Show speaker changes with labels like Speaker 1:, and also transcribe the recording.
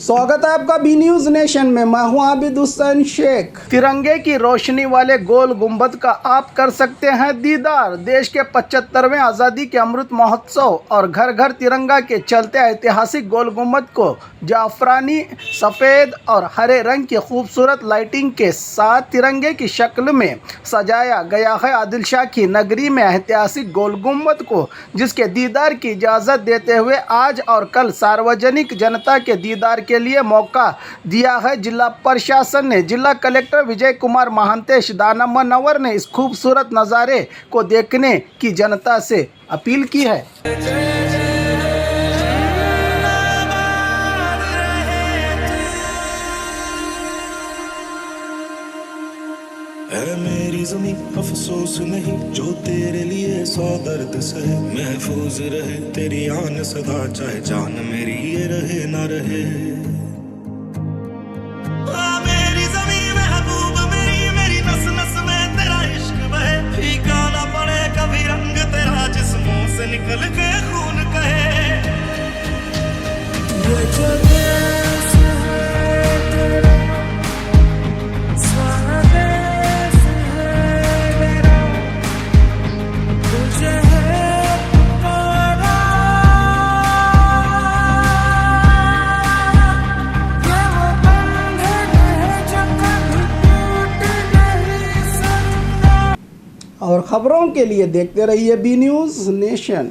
Speaker 1: स्वागत है आपका बी न्यूज नेशन में। मैं हूं आबिद हुसैन शेख। तिरंगे की रोशनी वाले गोल गुंबद का आप कर सकते हैं दीदार। देश के 75वें आज़ादी के अमृत महोत्सव और घर घर तिरंगा के चलते ऐतिहासिक गोल गुंबद को जाफरानी, सफ़ेद और हरे रंग की खूबसूरत लाइटिंग के साथ तिरंगे की शक्ल में सजाया गया है। आदिल शाह की नगरी में ऐतिहासिक गोल गुंबद को जिसके दीदार की इजाज़त देते हुए आज और कल सार्वजनिक जनता के दीदार के लिए मौका दिया है। जिला प्रशासन ने जिला कलेक्टर विजय कुमार महांतेश दानमनवर ने इस खूबसूरत नज़ारे को देखने की जनता से अपील की है।
Speaker 2: है मेरी ज़मीं अफसोस नहीं जो तेरे लिए 100 दर्द सहे। महफूज रहे तेरी आन सदा चाहे जान मेरी ये रहे ना रहे। मेरी ज़मीं महबूब मेरी नस नस में तेरा इश्क बहे। फीका ना पड़े कभी रंग तेरा जिस्मों से निकल के खून कहे।
Speaker 1: और खबरों के लिए देखते रहिए बी न्यूज नेशन।